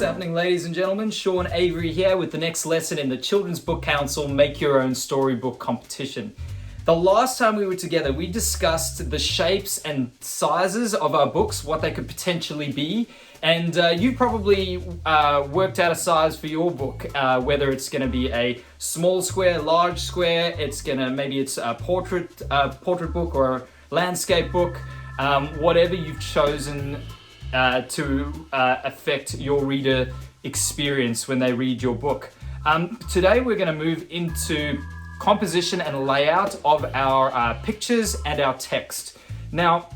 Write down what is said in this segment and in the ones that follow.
happening, ladies and gentlemen? Sean Avery here with the next lesson in the Children's Book Council Make Your Own Storybook competition. The last time we were together, we discussed the shapes and sizes of our books, what they could potentially be, and you probably worked out a size for your book, whether it's going to be a small square, large square, maybe it's a portrait book or a landscape book, whatever you've chosen to affect your reader experience when they read your book. Today we're going to move into composition and layout of our pictures and our text. Now,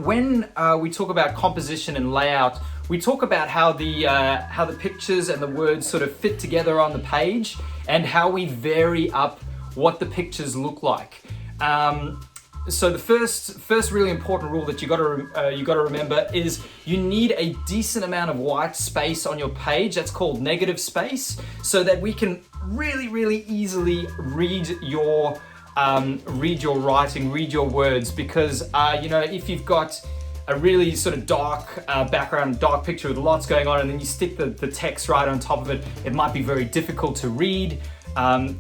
when we talk about composition and layout, we talk about how the pictures and the words sort of fit together on the page and how we vary up what the pictures look like. So the first really important rule that you got to remember is you need a decent amount of white space on your page. That's called negative space, so that we can really easily read your writing, read your words. Because if you've got a really sort of dark background, dark picture with lots going on, and then you stick the text right on top of it, it might be very difficult to read.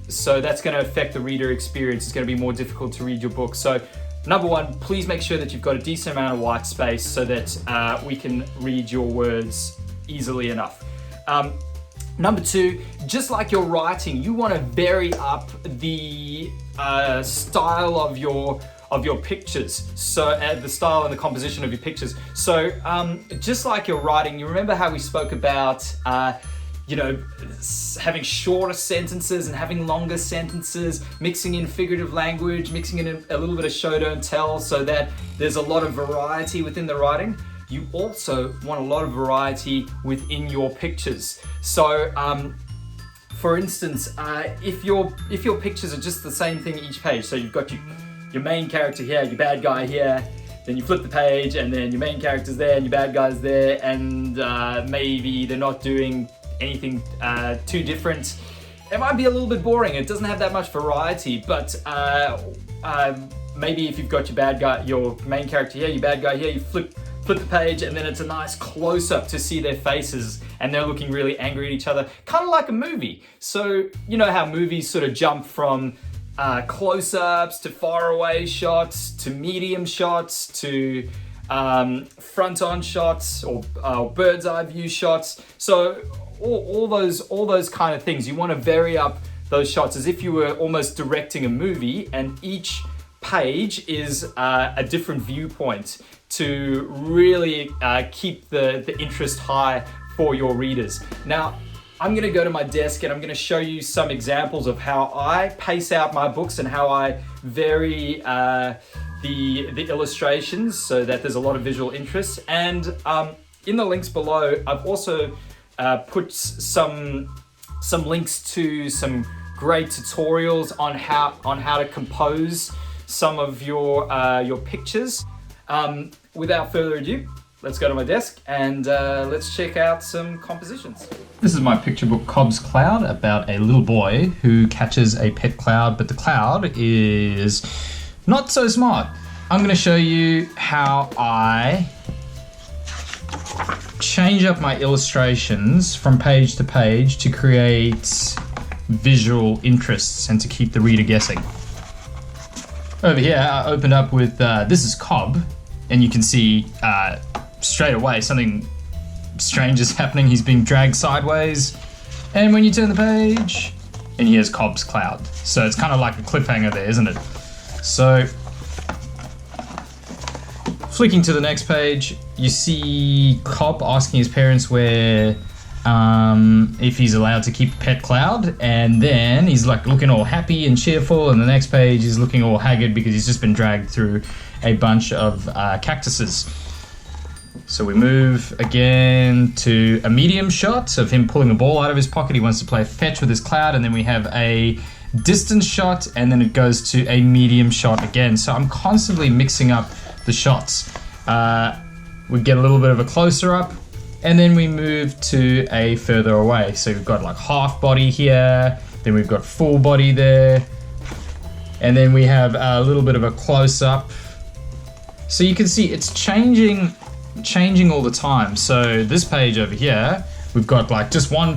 So that's going to affect the reader experience. It's going to be more difficult to read your book. So number one, please make sure that you've got a decent amount of white space so that we can read your words easily enough. Number two, just like your writing, you want to vary up the style of your pictures. So the style and the composition of your pictures. So just like your writing, you remember how we spoke about having shorter sentences and having longer sentences, mixing in figurative language, mixing in a little bit of show don't tell, so that there's a lot of variety within the writing. You also want a lot of variety within your pictures. So for instance, if your pictures are just the same thing each page, so you've got your main character here, your bad guy here, then you flip the page and then your main character's there and your bad guy's there, and maybe they're not doing anything too different. It might be a little bit boring. It doesn't have that much variety, but maybe if you've got your main character here, your bad guy here, you flip the page and then it's a nice close-up to see their faces and they're looking really angry at each other, kind of like a movie. So you know how movies sort of jump from close-ups to faraway shots to medium shots to front-on shots or bird's eye view shots. So all those kind of things, you want to vary up those shots as if you were almost directing a movie, and each page is a different viewpoint to really keep the interest high for your readers. Now, I'm going to go to my desk and I'm going to show you some examples of how I pace out my books and how I vary the illustrations so that there's a lot of visual interest. And in the links below, I've also put some links to some great tutorials on how to compose some of your pictures. Without further ado, let's go to my desk and let's check out some compositions. This is my picture book, Cobb's Cloud, about a little boy who catches a pet cloud, but the cloud is not so smart. I'm going to show you how I change up my illustrations from page to page to create visual interests and to keep the reader guessing. Over here, I opened up with this is Cobb, and you can see straight away something strange is happening. He's being dragged sideways, and when you turn the page, and here's Cobb's Cloud. So it's kind of like a cliffhanger there, isn't it? So flicking to the next page, you see Cobb asking his parents if he's allowed to keep a pet cloud, and then he's like looking all happy and cheerful, and the next page he's looking all haggard because he's just been dragged through a bunch of cactuses. So we move again to a medium shot of him pulling a ball out of his pocket. He wants to play fetch with his cloud, and then we have a distance shot, and then it goes to a medium shot again. So I'm constantly mixing up the shots. We get a little bit of a closer up, and then we move to a further away. So we've got like half body here, then we've got full body there, and then we have a little bit of a close up. So you can see it's changing all the time. So this page over here, we've got like just one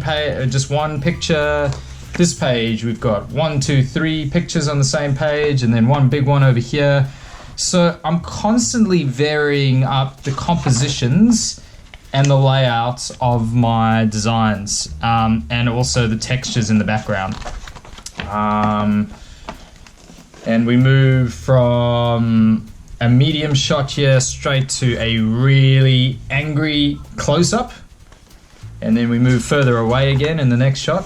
picture. This page, we've got 1, 2, 3 pictures on the same page, and then one big one over here. So I'm constantly varying up the compositions and the layouts of my designs, and also the textures in the background. And we move from a medium shot here straight to a really angry close-up. And then we move further away again in the next shot,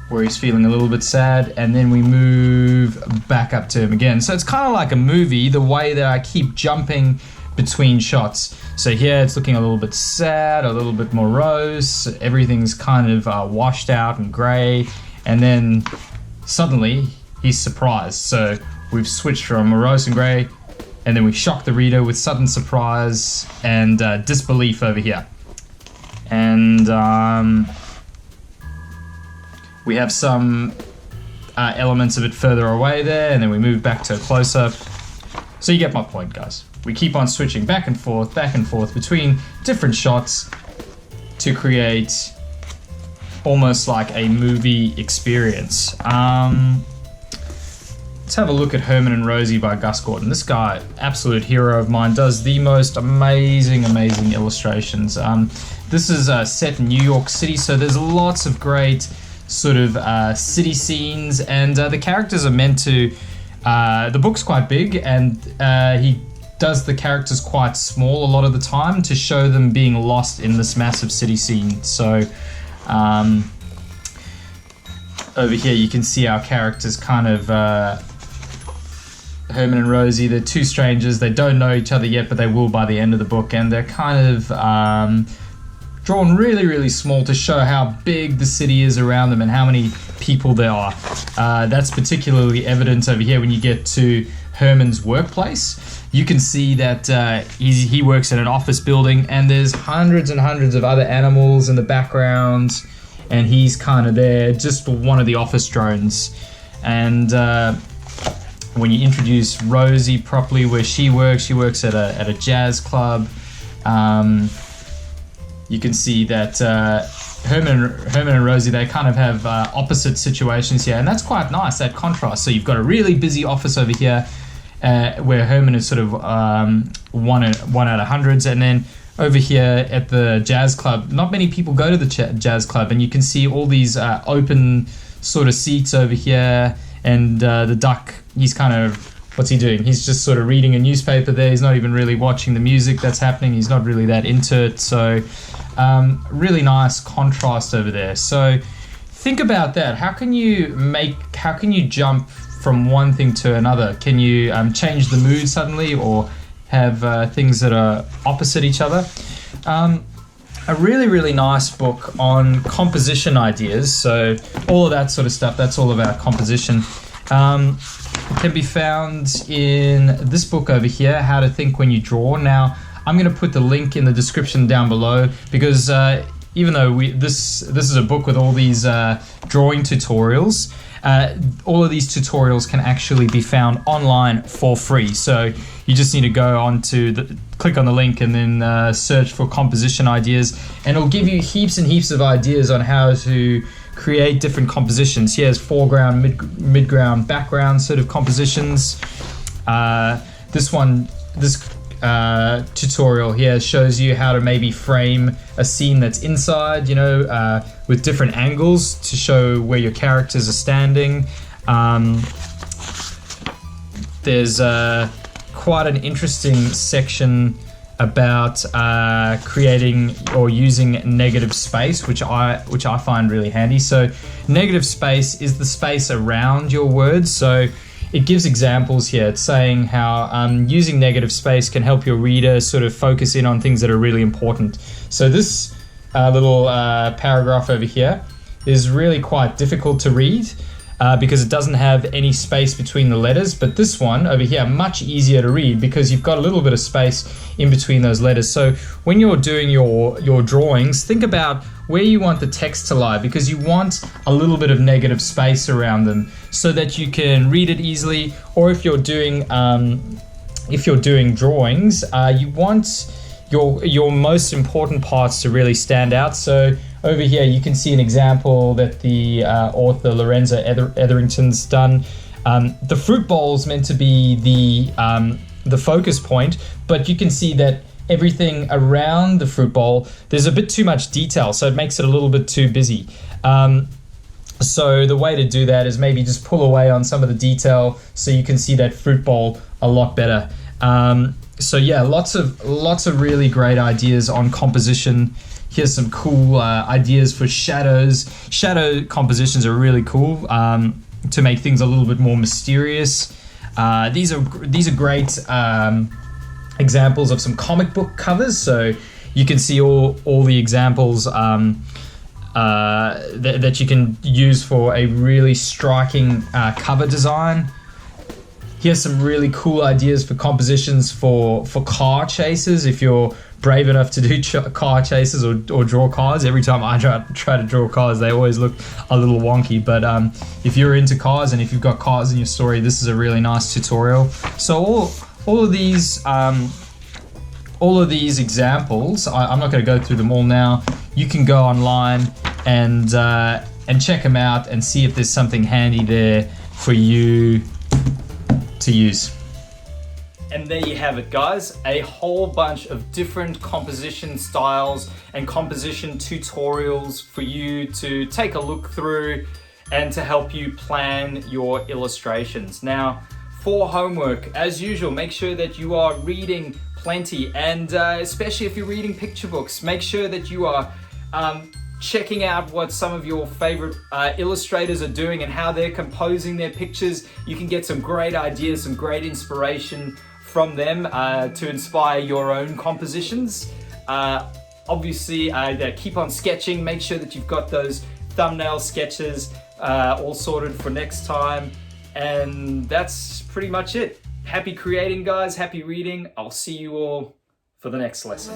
where he's feeling a little bit sad, and then we move back up to him again. So it's kind of like a movie, the way that I keep jumping between shots. So here it's looking a little bit sad, a little bit morose, everything's kind of washed out and grey, and then suddenly he's surprised. So we've switched from morose and grey, and then we shock the reader with sudden surprise and disbelief over here. And we have some elements of it further away there, and then we move back to a close-up. So you get my point, guys. We keep on switching back and forth between different shots to create almost like a movie experience. Let's have a look at Herman and Rosie by Gus Gordon. This guy, absolute hero of mine, does the most amazing illustrations. This is set in New York City, so there's lots of great sort of city scenes, and the characters are meant to... the book's quite big, and he does the characters quite small a lot of the time to show them being lost in this massive city scene. So over here you can see our characters kind of... Herman and Rosie, they're two strangers, they don't know each other yet, but they will by the end of the book, and they're kind of drawn really small to show how big the city is around them and how many people there are. That's particularly evident over here when you get to Herman's workplace. You can see that he works in an office building, and there's hundreds and hundreds of other animals in the background, and he's kind of there just for one of the office drones. And when you introduce Rosie properly, where she works at a jazz club. You can see that Herman and Rosie, they kind of have opposite situations here, and that's quite nice, that contrast. So you've got a really busy office over here, where Herman is sort of 1 out of hundreds, and then over here at the jazz club, not many people go to the jazz club, and you can see all these open sort of seats over here, and the duck, he's kind of, what's he doing? He's just sort of reading a newspaper there. He's not even really watching the music that's happening. He's not really that into it. So really nice contrast over there. So think about that. How can you jump from one thing to another? Can you change the mood suddenly, or have things that are opposite each other? A really nice book on composition ideas. So all of that sort of stuff, that's all about composition. It can be found in this book over here, How to Think When You Draw. Now, I'm going to put the link in the description down below, because even though this is a book with all these drawing tutorials, all of these tutorials can actually be found online for free. So you just need to go on to click on the link and then search for composition ideas, and it'll give you heaps and heaps of ideas on how to create different compositions. Here's foreground, midground, background sort of compositions. This tutorial here shows you how to maybe frame a scene that's inside, with different angles to show where your characters are standing. There's quite an interesting section about creating or using negative space, which I find really handy. So negative space is the space around your words. So it gives examples here. It's saying how using negative space can help your reader sort of focus in on things that are really important. So this little paragraph over here is really quite difficult to read because it doesn't have any space between the letters, but this one over here, much easier to read because you've got a little bit of space in between those letters. So when you're doing your drawings, think about where you want the text to lie, because you want a little bit of negative space around them so that you can read it easily. Or if you're doing drawings, you want your most important parts to really stand out. So over here you can see an example that the author Lorenzo Etherington's done. The fruit bowl is meant to be the focus point, but you can see that everything around the fruit bowl, there's a bit too much detail, so it makes it a little bit too busy. So the way to do that is maybe just pull away on some of the detail so you can see that fruit bowl a lot better. So yeah, lots of really great ideas on composition. Here's some cool ideas for shadows. Shadow compositions are really cool to make things a little bit more mysterious. These are great examples of some comic book covers. So you can see all the examples that you can use for a really striking cover design. Here's some really cool ideas for compositions for car chases. If you're brave enough to do car chases or draw cars, every time I try to draw cars, they always look a little wonky. But if you're into cars and if you've got cars in your story, this is a really nice tutorial. So all of these examples, I'm not going to go through them all now. You can go online and check them out and see if there's something handy there for you to use. And there you have it, guys. A whole bunch of different composition styles and composition tutorials for you to take a look through and to help you plan your illustrations. Now, for homework, as usual, make sure that you are reading plenty, and especially if you're reading picture books, make sure that you are checking out what some of your favorite illustrators are doing and how they're composing their pictures. You can get some great ideas, some great inspiration from them to inspire your own compositions. Obviously, keep on sketching. Make sure that you've got those thumbnail sketches all sorted for next time. And that's pretty much it. Happy creating, guys. Happy reading. I'll see you all for the next lesson.